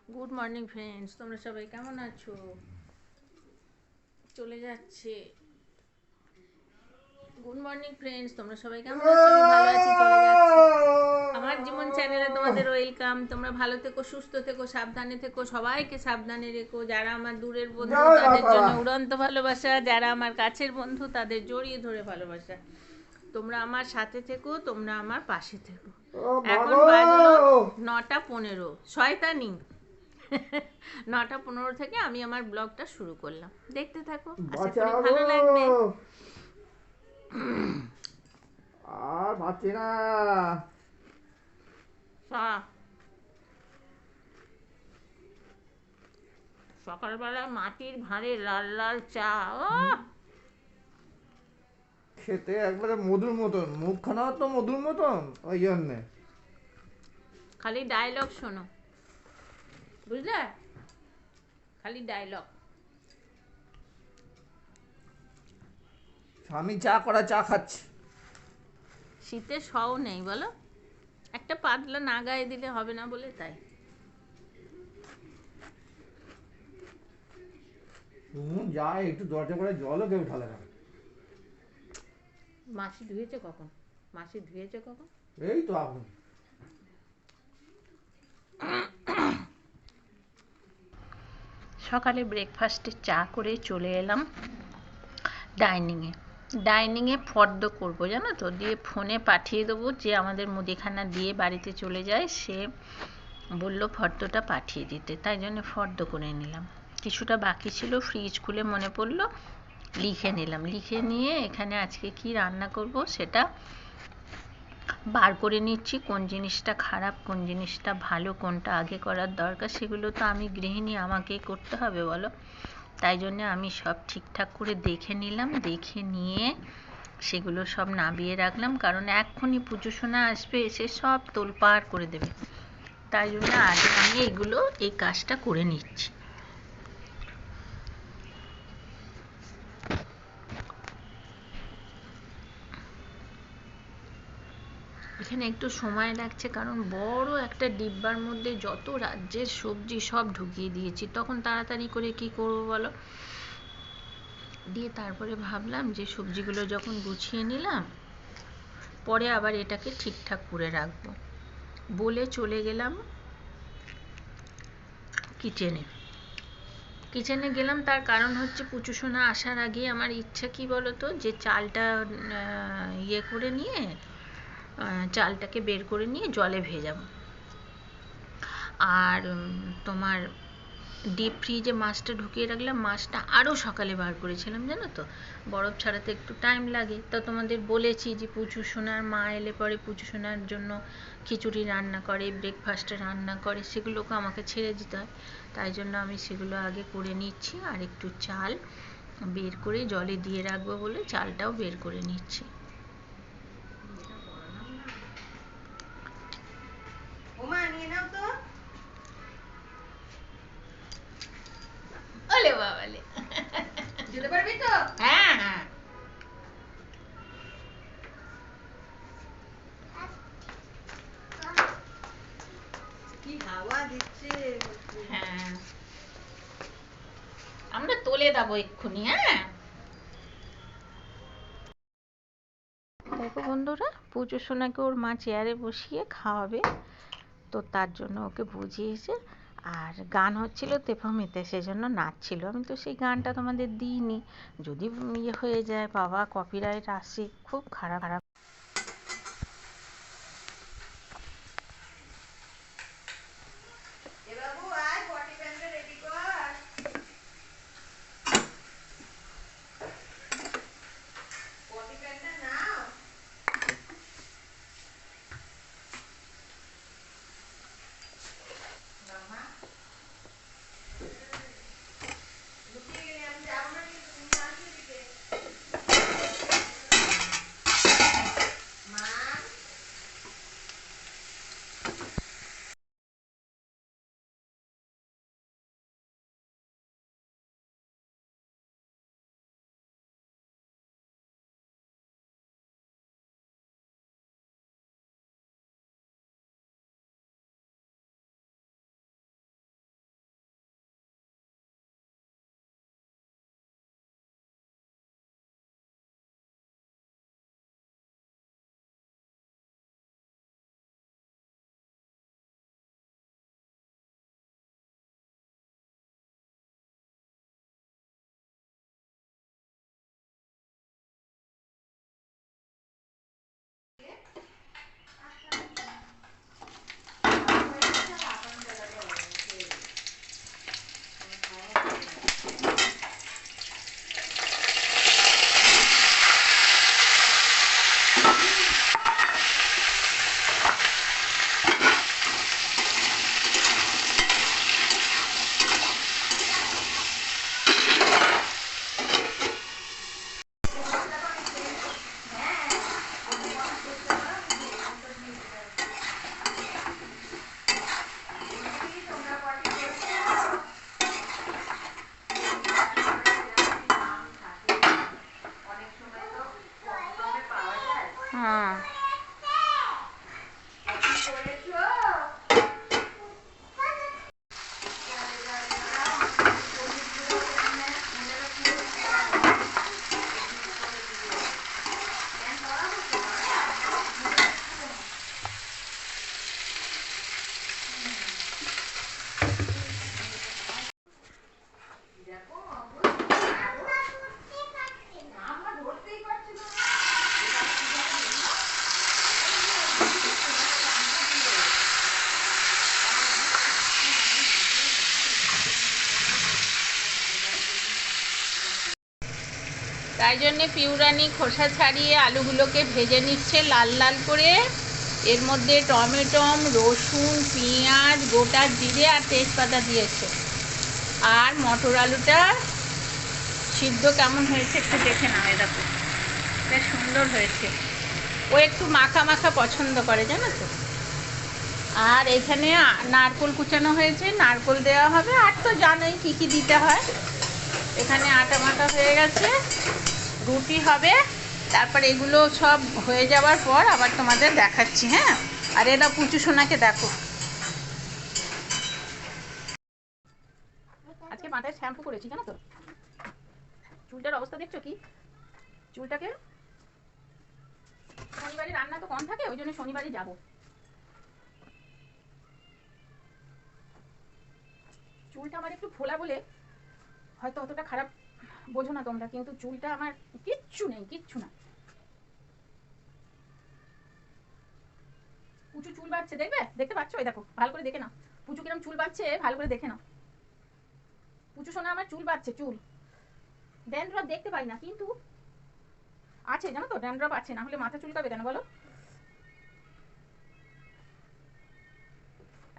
Good morning friends, তোমরা সবাই কেমন আছো? চলে যাচ্ছে। গুড মর্নিং ফ্রেন্ডস, তোমরা সবাই কেমন আছো? আমি ভালো আছি, চলে যাচ্ছে। আমার জীবন চ্যানেলে তোমাদের ওয়েলকাম। তোমরা ভালো থেকো, সুস্থ থেকো, সাবধানে থেকো, সবাইকে সাবধানে রেখো। যারা আমার দূরের বন্ধু তাদের জন্য উড়ন্ত ভালোবাসা, যারা আমার কাছের বন্ধু তাদের জড়িয়ে ধরে ভালোবাসা। তোমরা আমার সাথে থেকো, তোমরা আমার পাশে থেকো। এখন বাজলো 9:15। শয়তানি 9:15 থেকে আমি আমার ব্লগটা শুরু করলাম। দেখতে থাকো, আশা করি ভালো লাগবে। আর পাচ্ছি না। সকালবেলা মাটির ভাঁড়ে লাল লাল চা। ও খেতে একবারে মধুর মতন, মুখখানাও তো মধুর মতন, ওই জন্যে। খালি ডায়লগ শোনো, বুঝলে? খালি ডায়লগ। স্বামী চা করা চা খাচ্ছে। শীতে সও নেই বলো, একটা পাতলা না গায়ে দিলে হবে না বলে তাই। যায় একটু দরজা করে জলও কেউ ঢালে না। মাসি ধুয়েছে কখন? মাসি ধুয়েছে কখন? এই তো এখন। সকালে ব্রেকফাস্টে চা করে চলে এলাম ডাইনিংয়ে। ডাইনিংয়ে ফর্দ করবো জানো তো, দিয়ে ফোনে পাঠিয়ে দেবো। যে আমাদের মুদিখানা দিয়ে বাড়িতে চলে যায় সে বললো ফর্দটা পাঠিয়ে দিতে, তাই জন্য ফর্দ করে নিলাম। কিছুটা বাকি ছিল, ফ্রিজ খুলে মনে পড়লো, লিখে নিলাম। লিখে নিয়ে এখানে আজকে কি রান্না করব সেটা বার করে নিচ্ছি। কোন জিনিসটা খারাপ, কোন জিনিসটা ভালো, কোনটা আগে করার দরকার, সেগুলো তো আমি গৃহিণী, আমাকেই করতে হবে বলো। তাই জন্য আমি সব ঠিকঠাক করে দেখে নিলাম। দেখে নিয়ে সেগুলো সব নামিয়ে রাখলাম, কারণ এক্ষুনি পুজো সোনা আসবে, এসে সব তোলপাড় করে দেবে। তাই জন্য আগে আমি এই কাজটা করে নিচ্ছি। এখানে একটু সময় লাগছে, কারণ বড় একটা ডিব্বার মধ্যে যত রাজ্যের সবজি সব ঢুকিয়ে দিয়েছি। তখন তাড়াতাড়ি করে কি করব বলো? দিয়ে তারপরে ভাবলাম যে সবজিগুলো যখন গুছিয়ে নিলাম, পরে আবার এটাকে ঠিকঠাক করে রাখবো বলে চলে গেলাম কিচেনে। কিচেনে গেলাম, তার কারণ হচ্ছে পুচু সোনা আসার আগে আমার ইচ্ছা কি বলতো, যে চালটা ইয়ে করে নিয়ে, চালটাকে বের করে নিয়ে জলে ভেজাবো। আর তোমার ডিপ ফ্রিজে মাছটা ঢুকিয়ে রাখলাম। মাছটা আরও সকালে বার করেছিলাম জানো তো, বরফ ছাড়াতে একটু টাইম লাগে। তো তোমাদের বলেছি যে পুচু সোনার মা এলে পরে পুচু সোনার জন্য খিচুড়ি রান্না করে, ব্রেকফাস্টে রান্না করে, সেগুলোকে আমাকে ছেড়ে দিতে হয়। তাই জন্য আমি সেগুলো আগে করে নিচ্ছি। আর একটু চাল বের করে জলে দিয়ে রাখবো বলে চালটাও বের করে নিচ্ছি। ওলে বাবালে, যেতে পারবি তো? হ্যাঁ হ্যাঁ। কি হাওয়া দিচ্ছে! হ্যাঁ, আমরা তোলে দেবো এক্ষুনি। হ্যাঁ দেখো বন্ধুরা, পুজো সোনাকে ওর মা চেয়ারে বসিয়ে খাওয়াবে, তো তার জন্য ওকে বুঝিয়েছে। আর গান হচ্ছিল তেফামিতে, সেজন্য নাচছিল। আমি তো সেই গানটা তোমাদের দিইনি, যদি ইয়ে হয়ে যায় বাবা, কপিরাইট আসে, খুব খারাপ খারাপ। তাই জন্যে পিউরানি খোসা ছাড়িয়ে আলুগুলোকে ভেজে নিচ্ছে লাল লাল করে। এর মধ্যে টমেটো, রসুন, পেঁয়াজ, গোটা জিরে আর তেজপাতা দিয়েছে। আর মটর আলুটা সিদ্ধ কেমন হয়েছে একটু দেখে নাও। দেখো বেশ সুন্দর হয়েছে। ও একটু মাখা মাখা পছন্দ করে জানো তো। আর এখানে নারকোল কুচানো হয়েছে, নারকোল দেওয়া হবে। আর তো জানোই কী কী দিতে হয়। এখানে আটা মাখা হয়ে গেছে, রুটি হবে। তারপর এগুলো সব হয়ে যাওয়ার পর আবার তোমাদের দেখাচ্ছি। হ্যাঁ, আর এটা পুচু সোনাকে দেখো, আজকে মাথায় শ্যাম্পু করেছি জানো তো। চুলটার অবস্থা দেখছো কি? চুলটাকে শনিবারে রান্না তো কম থাকে, ওই জন্য শনিবারই যাবো। চুলটা আমার একটু ফোলা বলে হয়তো অতটা খারাপ বোঝো না তোমরা, কিন্তু চুলটা আমার কিচ্ছু নেই, কিচ্ছু না। পুচু চুল বাঁধছে, দেখবে? দেখতে পাচ্ছ? ওই দেখো, ভালো করে দেখে নাও পুচু কিরম চুল বাঁধছে, ভালো করে দেখে নাও। পুচু সোনা আমার চুল বাঁধছে। চুল ড্যান্ড্রফ দেখতে পাই না, কিন্তু আছে জানো তো, ড্যান্ড্রফ আছে, না হলে মাথা চুলকাবে কেন বলো?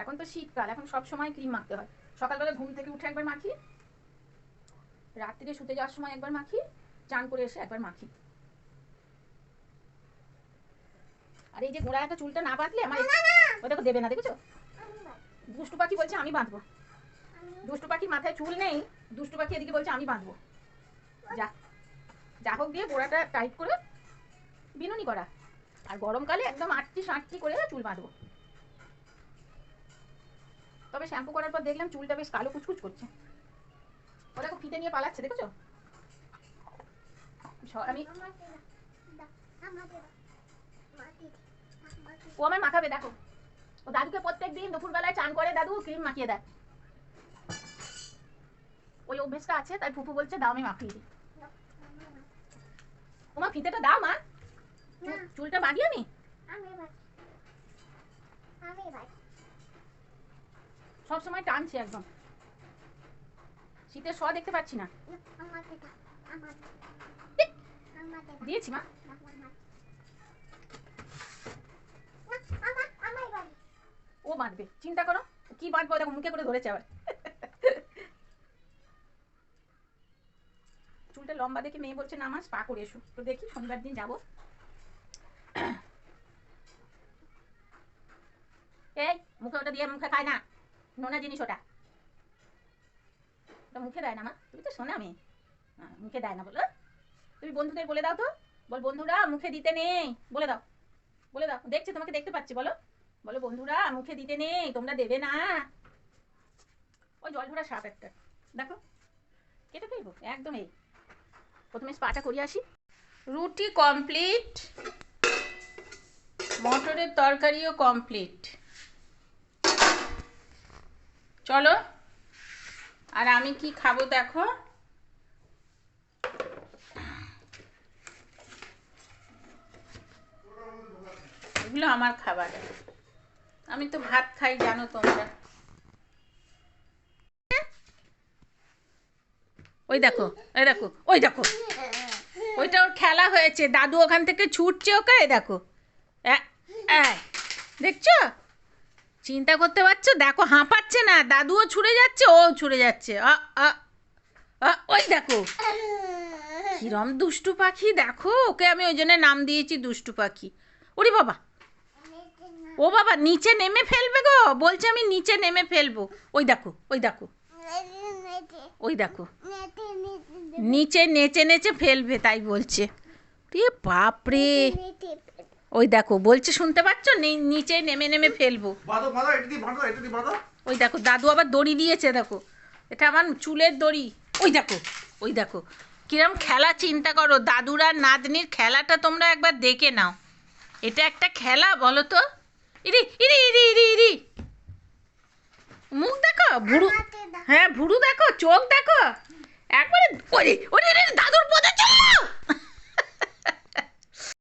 এখন তো শীতকাল, এখন সব সময় ক্রিম মাখতে হয়। সকালবেলা ঘুম থেকে উঠে একবার মাখি, রাত্রিরে শুতে যাওয়ার সময় একবার মাখি, চান করে এসে একবার মাখি। আর এই যে গোড়া একটা চুলটা না বাঁধলে আমার ওই দেখো দেবে না, দেখেছো? দুষ্টু পাখি বলছে আমি বাঁধবো। দুষ্টু পাখির মাথায় চুল নেই, দুষ্টু পাখি এদিকে বলছে আমি বাঁধবো। যা হোক দিয়ে গোড়াটা টাইট করে বিনুনি করা, আর গরমকালে একদম 8টি করে চুল বাঁধবো। তবে শ্যাম্পু করার পর দেখলাম চুলটা বেশ কালো কুচকুচ করছে। ও দেখো ফিতে নিয়ে পালাচ্ছে, দেখেছো? আমি ও আমার মাখাবে, দেখো ও দাদুকে প্রত্যেকদিন দুপুরবেলায় চান করে দাদু ক্রিম মাখিয়ে দেয়। ওই অভ্যেসটা আছে, তাই ফুফু বলছে দাও আমি মাখিয়ে দিই। তোমার ফিতেটা দাও মা, চুলটা বাঁধি আমি। সব সময় টানছে একদম, শীতের শ দেখতে পাচ্ছি না। দিয়েছি মা। ও বাঁধবে, চিন্তা করো কি বাঁধবো, দেখো মুখে করে ধরেছে আবার। চুলটা লম্বা দেখে মেয়ে বলছে না আমার স্পা করে এসো, তো দেখি শনিবার দিন যাবো। এই মুখে ওটা দিয়ে মুখে খায় না, নোনা জিনিস ওটা, ওটা মুখে দেয় না মা। তুমি তো শোনা মেয়ে, মুখে দেয় না বলো। তুমি বন্ধুদের বলে দাও তো, বল বন্ধুরা মুখে দিতে নেই, বলে দাও, বলে দাও। দেখছে তোমাকে, দেখতে পাচ্ছি, বলো বলো বন্ধুরা মুখে দিতে নেই, তোমরা দেবে না। ওই জল ঝরা সাপ একটা, দেখো কেটে ফেলবো একদম। এই প্রথমে স্পাটা করিয়ে আসি। রুটি কমপ্লিট, মটরের তরকারিও কমপ্লিট। চলো, আর আমি কি খাবো দেখো। এগুলো আমার খাবার, আমি তো ভাত খাই জানো তোমরা। ওই দেখো, ওই দেখো, ওই দেখো, ওইটা ওর খেলা হয়েছে, দাদু ওখান থেকে ছুটছে ওকে। দেখো দেখছো, চিন্তা করতে পারছো? দেখো হাঁপাচ্ছে না, দাদুও ছুড়ে যাচ্ছে, ও ছুড়ে যাচ্ছে। ওই দেখো কিরম দুষ্টু পাখি, দেখো ওকে আমি ওই জন্য নাম দিয়েছি দুষ্টু পাখি। ওরে বাবা, ও বাবা নিচে নেমে ফেলবে গো, বলছে আমি নিচে নেমে ফেলবো। ওই দেখো, ওই দেখো, ওই দেখো নিচে নেচে নেচে ফেলবে, তাই বলছে। রে বাপরে, ওই দেখো বলছে, শুনতে পাচ্ছ? নিচে নেমে নেমে ফেলবো। ওই দেখো দাদু আবার দড়ি দিয়েছে, দেখো এটা আমার চুলের দড়ি। ওই দেখো, ওই দেখো কিরম খেলা, চিন্তা করো। দাদুর আর নাতনির খেলাটা তোমরা একবার দেখে নাও, এটা একটা খেলা বলো তো। ইরি ইরি ইরি ইরি ইরি, মুখ দেখো, ভুরু, হ্যাঁ ভুরু দেখো, চোখ দেখো একবারে। ওরে ওরে দাদুর